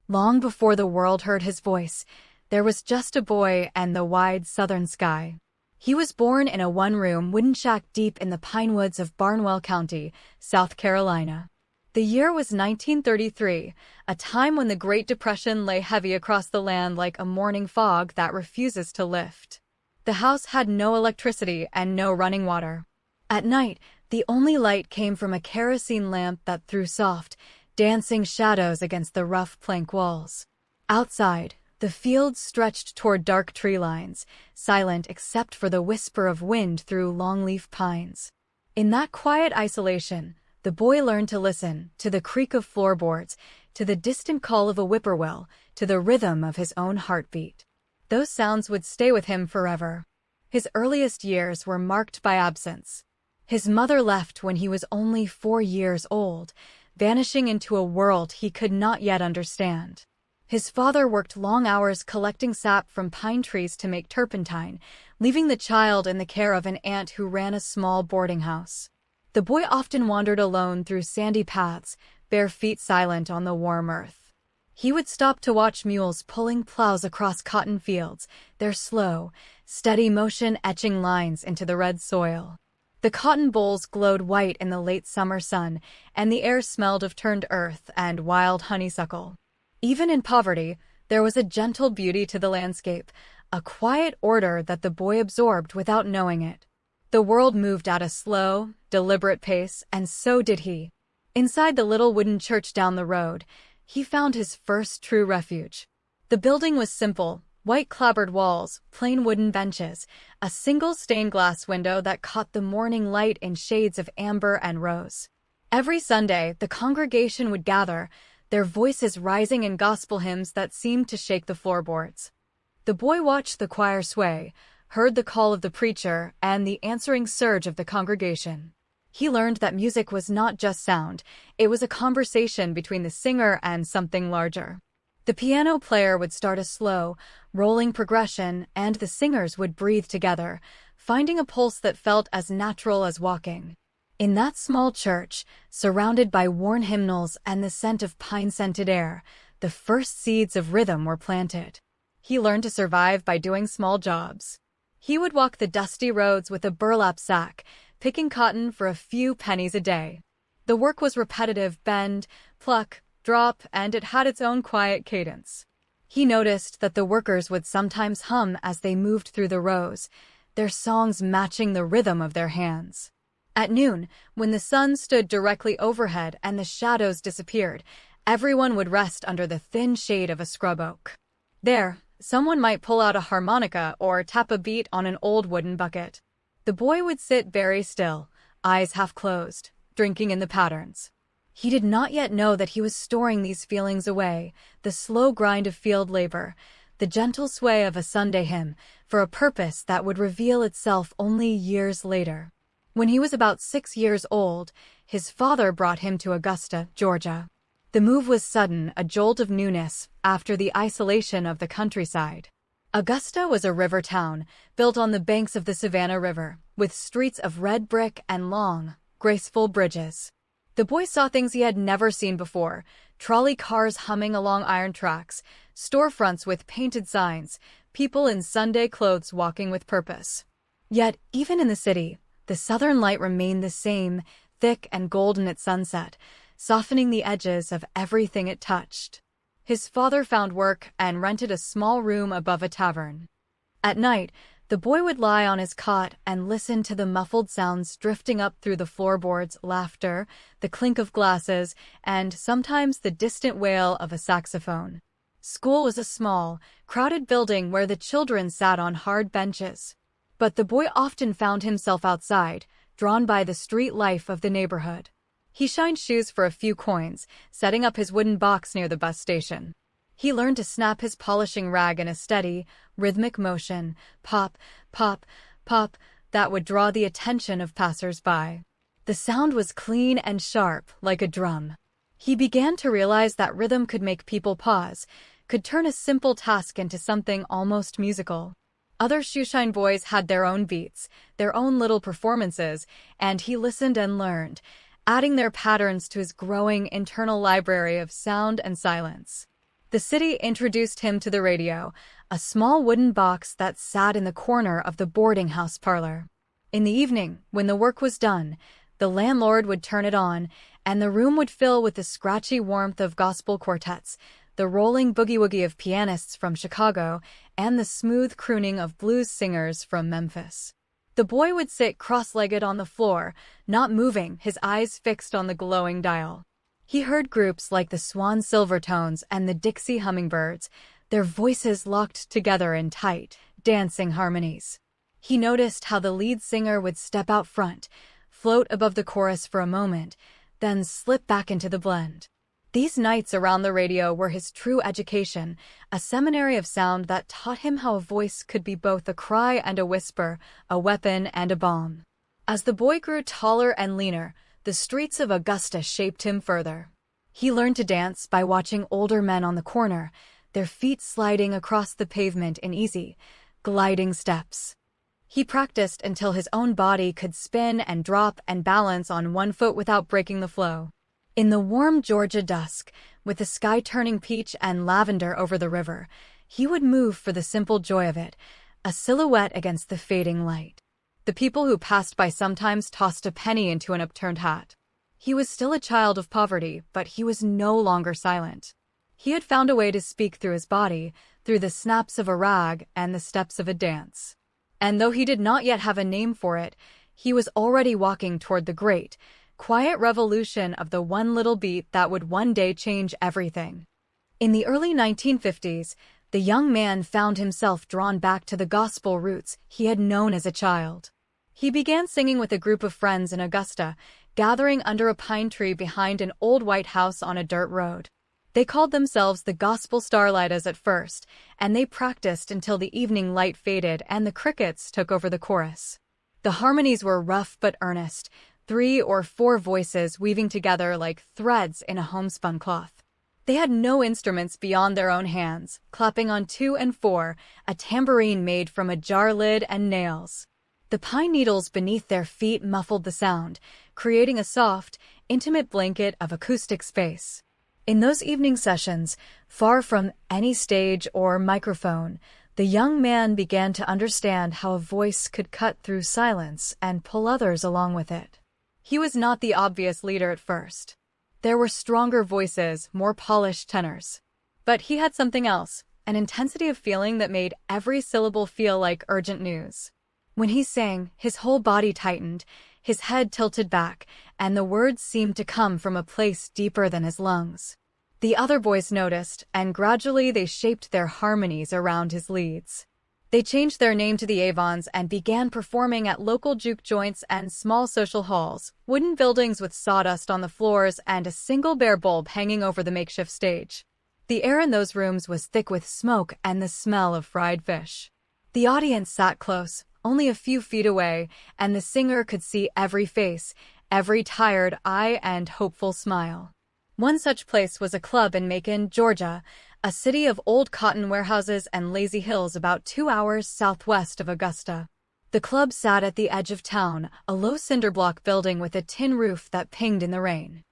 Long before the world heard his voice, there was just a boy and the wide southern sky. He was born in a one-room wooden shack deep in the pine woods of Barnwell County, South Carolina. The year was 1933, a time when the Great Depression lay heavy across the land like a morning fog that refuses to lift. The house had no electricity and no running water. At night, the only light came from a kerosene lamp that threw soft, dancing shadows against the rough plank walls. Outside, the fields stretched toward dark tree lines, silent except for the whisper of wind through longleaf pines. In that quiet isolation, the boy learned to listen to the creak of floorboards, to the distant call of a whippoorwill, to the rhythm of his own heartbeat. Those sounds would stay with him forever. His earliest years were marked by absence. His mother left when he was only 4 years old, vanishing into a world he could not yet understand. His father worked long hours collecting sap from pine trees to make turpentine, leaving the child in the care of an aunt who ran a small boarding house. The boy often wandered alone through sandy paths, bare feet silent on the warm earth. He would stop to watch mules pulling plows across cotton fields, their slow, steady motion etching lines into the red soil. The cotton bolls glowed white in the late summer sun, and the air smelled of turned earth and wild honeysuckle. Even in poverty, there was a gentle beauty to the landscape, a quiet order that the boy absorbed without knowing it. The world moved at a slow, deliberate pace, and so did he. Inside the little wooden church down the road, he found his first true refuge. The building was simple, white clapboard walls, plain wooden benches, a single stained glass window that caught the morning light in shades of amber and rose. Every Sunday, the congregation would gather, their voices rising in gospel hymns that seemed to shake the floorboards. The boy watched the choir sway, heard the call of the preacher and the answering surge of the congregation. He learned that music was not just sound, it was a conversation between the singer and something larger. The piano player would start a slow, rolling progression, and the singers would breathe together, finding a pulse that felt as natural as walking. In that small church, surrounded by worn hymnals and the scent of pine-scented air, the first seeds of rhythm were planted. He learned to survive by doing small jobs. He would walk the dusty roads with a burlap sack, picking cotton for a few pennies a day. The work was repetitive: bend, pluck, drop, and it had its own quiet cadence. He noticed that the workers would sometimes hum as they moved through the rows, their songs matching the rhythm of their hands. At noon, when the sun stood directly overhead and the shadows disappeared, everyone would rest under the thin shade of a scrub oak. There, someone might pull out a harmonica or tap a beat on an old wooden bucket. The boy would sit very still, eyes half closed, drinking in the patterns. He did not yet know that he was storing these feelings away, the slow grind of field labor, the gentle sway of a Sunday hymn, for a purpose that would reveal itself only years later. When he was about 6 years old, his father brought him to Augusta, Georgia. The move was sudden, a jolt of newness after the isolation of the countryside. Augusta was a river town, built on the banks of the Savannah River, with streets of red brick and long, graceful bridges. The boy saw things he had never seen before: trolley cars humming along iron tracks, storefronts with painted signs, people in Sunday clothes walking with purpose. Yet, even in the city, the southern light remained the same, thick and golden at sunset, softening the edges of everything it touched. His father found work and rented a small room above a tavern. At night, the boy would lie on his cot and listen to the muffled sounds drifting up through the floorboards: laughter, the clink of glasses, and sometimes the distant wail of a saxophone. School was a small, crowded building where the children sat on hard benches. But the boy often found himself outside, drawn by the street life of the neighborhood. He shined shoes for a few coins, setting up his wooden box near the bus station. He learned to snap his polishing rag in a steady, rhythmic motion, pop, pop, pop, that would draw the attention of passers-by. The sound was clean and sharp, like a drum. He began to realize that rhythm could make people pause, could turn a simple task into something almost musical. Other shoeshine boys had their own beats, their own little performances, and he listened and learned, adding their patterns to his growing internal library of sound and silence. The city introduced him to the radio, a small wooden box that sat in the corner of the boarding house parlor. In the evening, when the work was done, the landlord would turn it on, and the room would fill with the scratchy warmth of gospel quartets, the rolling boogie-woogie of pianists from Chicago, and the smooth crooning of blues singers from Memphis. The boy would sit cross-legged on the floor, not moving, his eyes fixed on the glowing dial. He heard groups like the Swan Silvertones and the Dixie Hummingbirds, their voices locked together in tight, dancing harmonies. He noticed how the lead singer would step out front, float above the chorus for a moment, then slip back into the blend. These nights around the radio were his true education, a seminary of sound that taught him how a voice could be both a cry and a whisper, a weapon and a bomb. As the boy grew taller and leaner, the streets of Augusta shaped him further. He learned to dance by watching older men on the corner, their feet sliding across the pavement in easy, gliding steps. He practiced until his own body could spin and drop and balance on one foot without breaking the flow. In the warm Georgia dusk, with the sky turning peach and lavender over the river, he would move for the simple joy of it, a silhouette against the fading light. The people who passed by sometimes tossed a penny into an upturned hat. He was still a child of poverty, but he was no longer silent. He had found a way to speak through his body, through the snaps of a rag and the steps of a dance. And though he did not yet have a name for it, he was already walking toward the great, quiet revolution of the one little beat that would one day change everything. In the early 1950s, the young man found himself drawn back to the gospel roots he had known as a child. He began singing with a group of friends in Augusta, gathering under a pine tree behind an old white house on a dirt road. They called themselves the Gospel Starlighters at first, and they practiced until the evening light faded and the crickets took over the chorus. The harmonies were rough but earnest, 3 or 4 voices weaving together like threads in a homespun cloth. They had no instruments beyond their own hands, clapping on 2 and 4, a tambourine made from a jar lid and nails. The pine needles beneath their feet muffled the sound, creating a soft, intimate blanket of acoustic space. In those evening sessions, far from any stage or microphone, the young man began to understand how a voice could cut through silence and pull others along with it. He was not the obvious leader at first. There were stronger voices, more polished tenors. But he had something else, an intensity of feeling that made every syllable feel like urgent news. When he sang, his whole body tightened, his head tilted back, and the words seemed to come from a place deeper than his lungs. The other boys noticed, and gradually they shaped their harmonies around his leads. They changed their name to the Avons and began performing at local juke joints and small social halls, wooden buildings with sawdust on the floors and a single bare bulb hanging over the makeshift stage. The air in those rooms was thick with smoke and the smell of fried fish. The audience sat close, only a few feet away, and the singer could see every face, every tired eye and hopeful smile. One such place was a club in Macon, Georgia, a city of old cotton warehouses and lazy hills about 2 hours southwest of Augusta. The club sat at the edge of town, a low cinderblock building with a tin roof that pinged in the rain.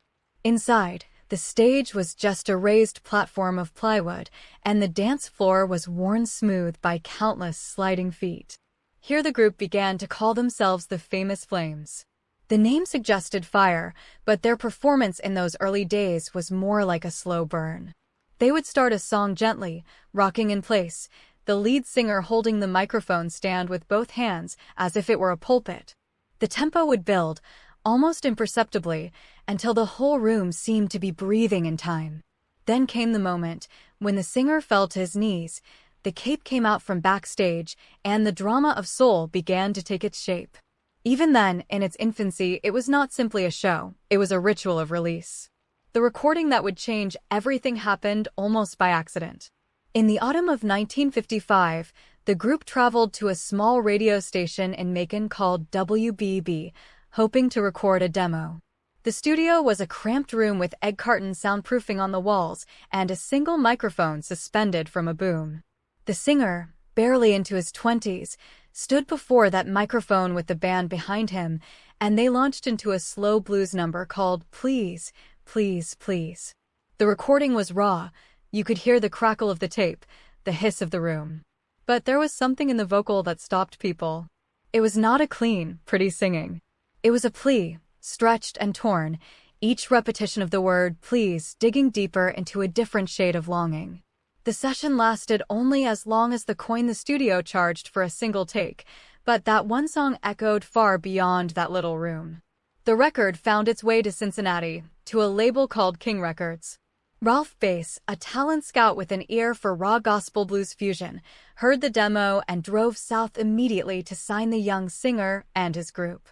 Inside, the stage was just a raised platform of plywood, and the dance floor was worn smooth by countless sliding feet. Here the group began to call themselves the Famous Flames. The name suggested fire, but their performance in those early days was more like a slow burn. They would start a song gently, rocking in place, the lead singer holding the microphone stand with both hands as if it were a pulpit. The tempo would build, almost imperceptibly, until the whole room seemed to be breathing in time. Then came the moment when the singer fell to his knees, the cape came out from backstage, and the drama of soul began to take its shape. Even then, in its infancy, it was not simply a show, it was a ritual of release. The recording that would change everything happened almost by accident. In the autumn of 1955, the group traveled to a small radio station in Macon called WBB, hoping to record a demo. The studio was a cramped room with egg carton soundproofing on the walls and a single microphone suspended from a boom. The singer, barely into his 20s, stood before that microphone with the band behind him, and they launched into a slow blues number called Please, Please, Please. The recording was raw, You could hear the crackle of the tape, the hiss of the room. But there was something in the vocal that stopped people. It was not a clean, pretty singing. It was a plea, stretched and torn, each repetition of the word please digging deeper into a different shade of longing. The session lasted only as long as the coin the studio charged for a single take, but that one song echoed far beyond that little room. The record found its way to Cincinnati, to a label called King Records. Ralph Bass, a talent scout with an ear for raw gospel blues fusion, heard the demo and drove south immediately to sign the young singer and his group.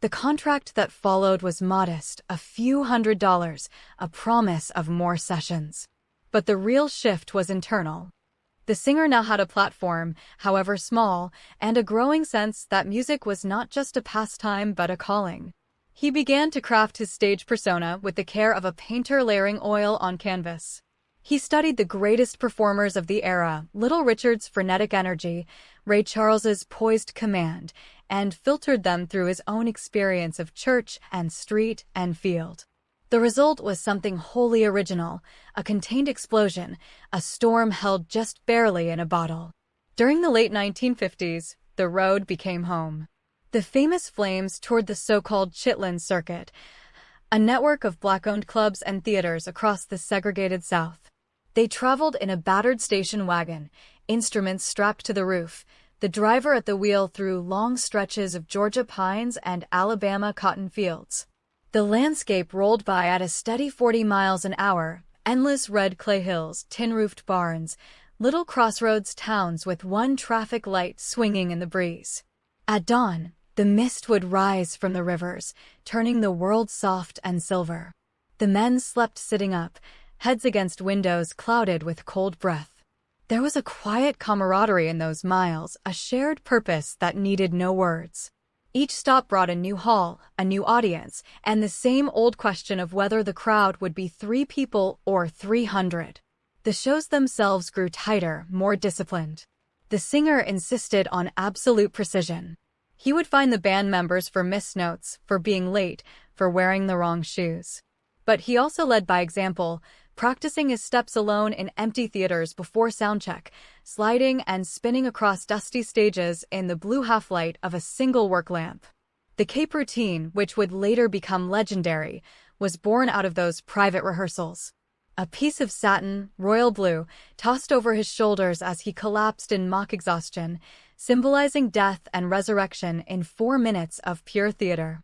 The contract that followed was modest, a few $100s, a promise of more sessions. But the real shift was internal. The singer now had a platform, however small, and a growing sense that music was not just a pastime but a calling. He began to craft his stage persona with the care of a painter layering oil on canvas. He studied the greatest performers of the era, Little Richard's frenetic energy, Ray Charles's poised command, and filtered them through his own experience of church and street and field. The result was something wholly original, a contained explosion, a storm held just barely in a bottle. During the late 1950s, the road became home. The famous Flames toured the so-called Chitlin Circuit, a network of black-owned clubs and theaters across the segregated South. They traveled in a battered station wagon, instruments strapped to the roof, the driver at the wheel through long stretches of Georgia pines and Alabama cotton fields. The landscape rolled by at a steady 40 miles an hour, endless red clay hills, tin-roofed barns, little crossroads towns with one traffic light swinging in the breeze. At dawn, the mist would rise from the rivers, turning the world soft and silver. The men slept sitting up, heads against windows clouded with cold breath. There was a quiet camaraderie in those miles, a shared purpose that needed no words. Each stop brought a new hall, a new audience, and the same old question of whether the crowd would be 3 people or 300. The shows themselves grew tighter, more disciplined. The singer insisted on absolute precision. He would fine the band members for missed notes, for being late, for wearing the wrong shoes. But he also led by example, practicing his steps alone in empty theaters before soundcheck, sliding and spinning across dusty stages in the blue half-light of a single work lamp. The Cape routine, which would later become legendary, was born out of those private rehearsals. A piece of satin, royal blue, tossed over his shoulders as he collapsed in mock exhaustion, symbolizing death and resurrection in 4 minutes of pure theater.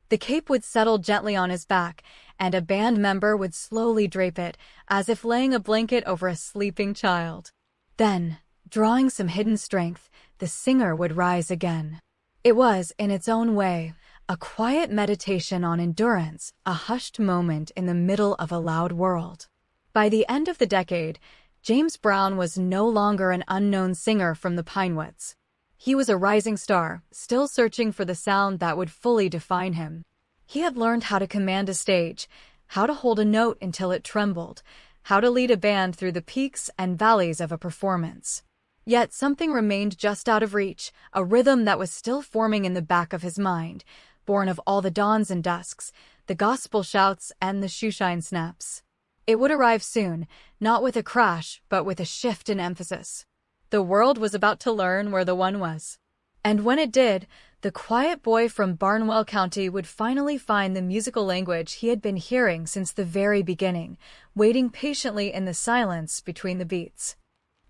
The cape would settle gently on his back, and a band member would slowly drape it, as if laying a blanket over a sleeping child. Then, drawing some hidden strength, the singer would rise again. It was, in its own way, a quiet meditation on endurance, a hushed moment in the middle of a loud world. By the end of the decade, James Brown was no longer an unknown singer from the Pinewoods. He was a rising star, still searching for the sound that would fully define him. He had learned how to command a stage, how to hold a note until it trembled, how to lead a band through the peaks and valleys of a performance. Yet something remained just out of reach, a rhythm that was still forming in the back of his mind, born of all the dawns and dusks, the gospel shouts and the shoeshine snaps. It would arrive soon, not with a crash, but with a shift in emphasis. The world was about to learn where the one was. And when it did, the quiet boy from Barnwell County would finally find the musical language he had been hearing since the very beginning, waiting patiently in the silence between the beats.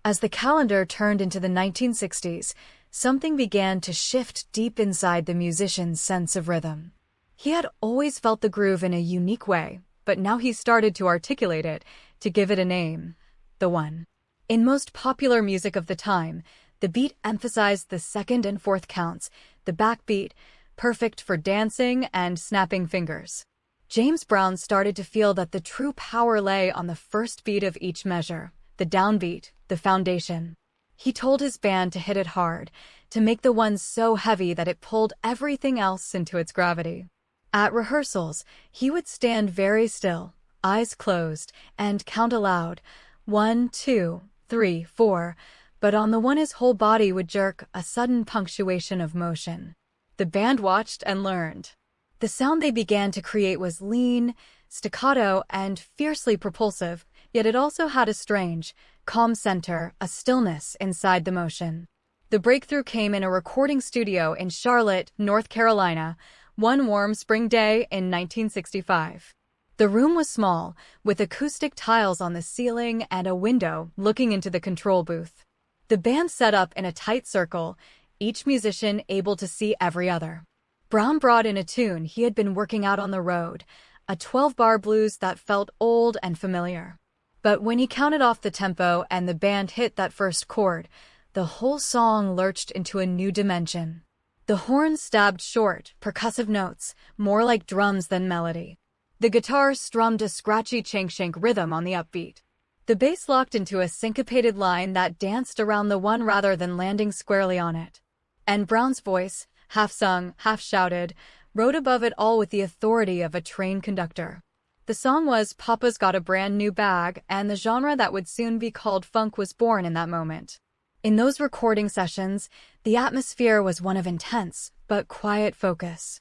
As the calendar turned into the 1960s, something began to shift deep inside the musician's sense of rhythm. He had always felt the groove in a unique way, but now he started to articulate it, to give it a name. The one. In most popular music of the time, the beat emphasized the second and fourth counts, the backbeat, perfect for dancing and snapping fingers. James Brown started to feel that the true power lay on the first beat of each measure, the downbeat, the foundation. He told his band to hit it hard, to make the one so heavy that it pulled everything else into its gravity. At rehearsals, he would stand very still, eyes closed, and count aloud, 1, 2, 3, 4, but on the one his whole body would jerk, a sudden punctuation of motion. The band watched and learned. The sound they began to create was lean, staccato, and fiercely propulsive, Yet it also had a strange, calm center, a stillness inside the motion. The breakthrough came in a recording studio in Charlotte, North Carolina, one warm spring day in 1965. The room was small, with acoustic tiles on the ceiling and a window looking into the control booth. The band set up in a tight circle, each musician able to see every other. Brown brought in a tune he had been working out on the road, a 12-bar blues that felt old and familiar. But when he counted off the tempo and the band hit that first chord, the whole song lurched into a new dimension. The horns stabbed short, percussive notes, more like drums than melody. The guitar strummed a scratchy chank-shank rhythm on the upbeat. The bass locked into a syncopated line that danced around the one rather than landing squarely on it. And Brown's voice, half-sung, half-shouted, rode above it all with the authority of a trained conductor. The song was Papa's Got a Brand New Bag, and the genre that would soon be called funk was born in that moment. In those recording sessions, the atmosphere was one of intense but quiet focus.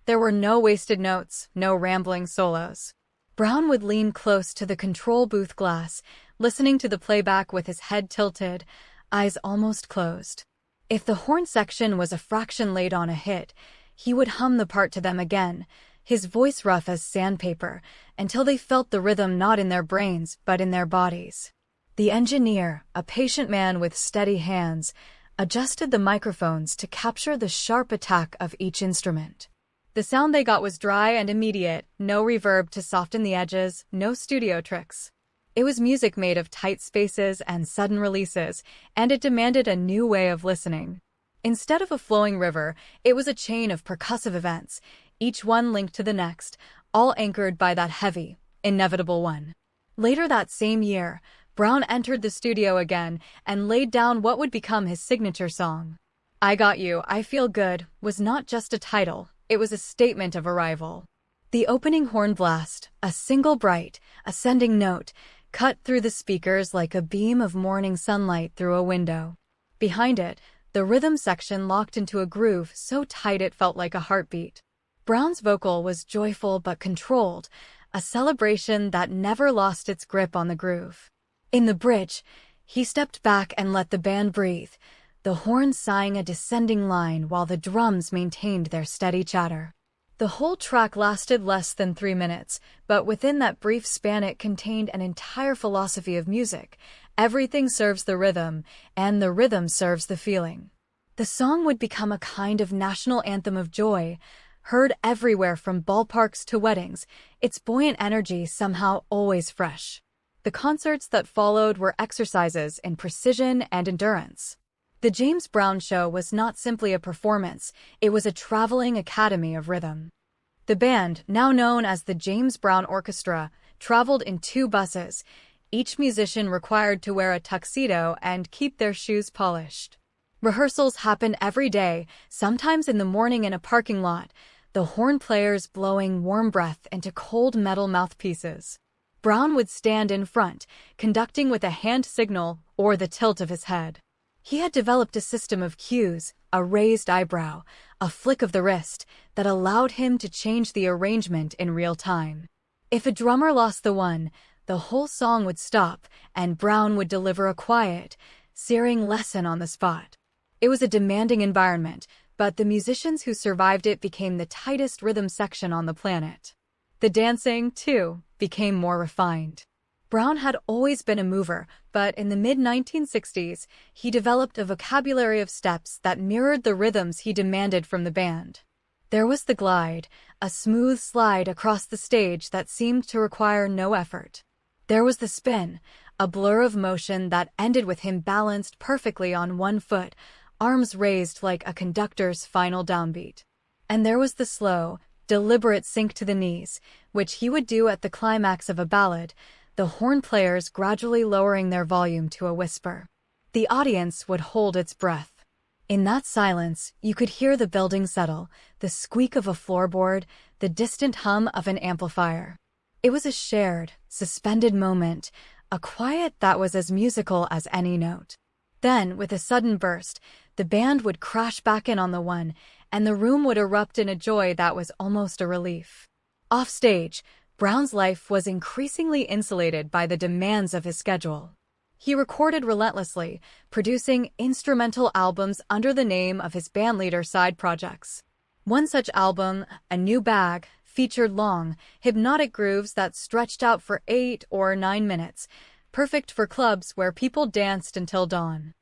There were no wasted notes, no rambling solos. Brown would lean close to the control booth glass, listening to the playback with his head tilted, eyes almost closed. If the horn section was a fraction late on a hit, he would hum the part to them again, his voice rough as sandpaper, until they felt the rhythm not in their brains but in their bodies. The engineer, a patient man with steady hands, adjusted the microphones to capture the sharp attack of each instrument. The sound they got was dry and immediate, no reverb to soften the edges, no studio tricks. It was music made of tight spaces and sudden releases, and it demanded a new way of listening. Instead of a flowing river, it was a chain of percussive events, each one linked to the next, all anchored by that heavy, inevitable one. Later that same year, Brown entered the studio again and laid down what would become his signature song. I Got You, I Feel Good was not just a title, it was a statement of arrival. The opening horn blast, a single bright, ascending note, cut through the speakers like a beam of morning sunlight through a window. Behind it, the rhythm section locked into a groove so tight it felt like a heartbeat. Brown's vocal was joyful but controlled, a celebration that never lost its grip on the groove. In the bridge, he stepped back and let the band breathe, the horns sighing a descending line while the drums maintained their steady chatter. The whole track lasted less than 3 minutes, but within that brief span it contained an entire philosophy of music. Everything serves the rhythm, and the rhythm serves the feeling. The song would become a kind of national anthem of joy, heard everywhere from ballparks to weddings, its buoyant energy somehow always fresh. The concerts that followed were exercises in precision and endurance. The James Brown Show was not simply a performance, it was a traveling academy of rhythm. The band, now known as the James Brown Orchestra, traveled in 2 buses, each musician required to wear a tuxedo and keep their shoes polished. Rehearsals happened every day, sometimes in the morning in a parking lot, the horn players blowing warm breath into cold metal mouthpieces. Brown would stand in front, conducting with a hand signal or the tilt of his head. He had developed a system of cues, a raised eyebrow, a flick of the wrist, that allowed him to change the arrangement in real time. If a drummer lost the one, the whole song would stop, and Brown would deliver a quiet, searing lesson on the spot. It was a demanding environment, but the musicians who survived it became the tightest rhythm section on the planet. The dancing, too, became more refined. Brown had always been a mover, but in the mid-1960s, he developed a vocabulary of steps that mirrored the rhythms he demanded from the band. There was the glide, a smooth slide across the stage that seemed to require no effort. There was the spin, a blur of motion that ended with him balanced perfectly on one foot, arms raised like a conductor's final downbeat. And there was the slow, deliberate sink to the knees, which he would do at the climax of a ballad, the horn players gradually lowering their volume to a whisper. The audience would hold its breath. In that silence, you could hear the building settle, the squeak of a floorboard, the distant hum of an amplifier. It was a shared, suspended moment, a quiet that was as musical as any note. Then, with a sudden burst, the band would crash back in on the one, and the room would erupt in a joy that was almost a relief. Offstage, Brown's life was increasingly insulated by the demands of his schedule. He recorded relentlessly, producing instrumental albums under the name of his bandleader side projects. One such album, A New Bag, featured long, hypnotic grooves that stretched out for 8 or 9 minutes, perfect for clubs where people danced until dawn.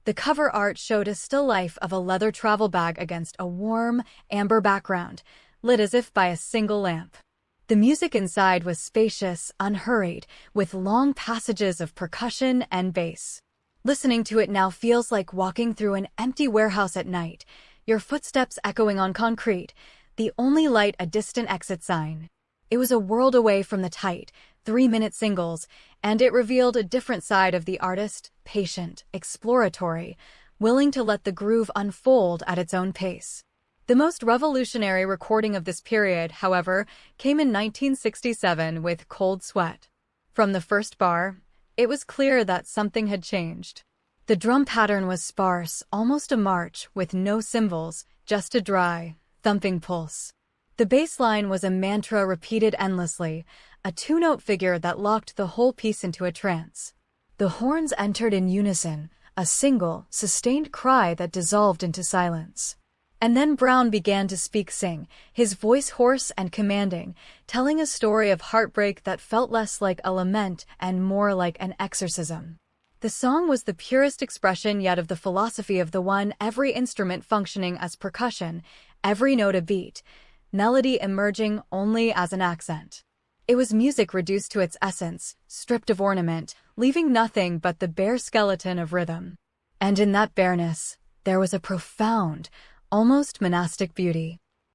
The cover art showed a still life of a leather travel bag against a warm, amber background, lit as if by a single lamp. The music inside was spacious, unhurried, with long passages of percussion and bass. Listening to it now feels like walking through an empty warehouse at night, your footsteps echoing on concrete, the only light a distant exit sign. It was a world away from the tight, 3-minute singles, and it revealed a different side of the artist, patient, exploratory, willing to let the groove unfold at its own pace. The most revolutionary recording of this period, however, came in 1967 with Cold Sweat. From the first bar, it was clear that something had changed. The drum pattern was sparse, almost a march, with no cymbals, just a dry, thumping pulse. The bass line was a mantra repeated endlessly, a two-note figure that locked the whole piece into a trance. The horns entered in unison, a single, sustained cry that dissolved into silence. And then Brown began to sing, his voice hoarse and commanding, telling a story of heartbreak that felt less like a lament and more like an exorcism. The song was the purest expression yet of the philosophy of the one, every instrument functioning as percussion, every note a beat, melody emerging only as an accent. It was music reduced to its essence, stripped of ornament, leaving nothing but the bare skeleton of rhythm. And in that bareness, there was a profound, almost monastic beauty.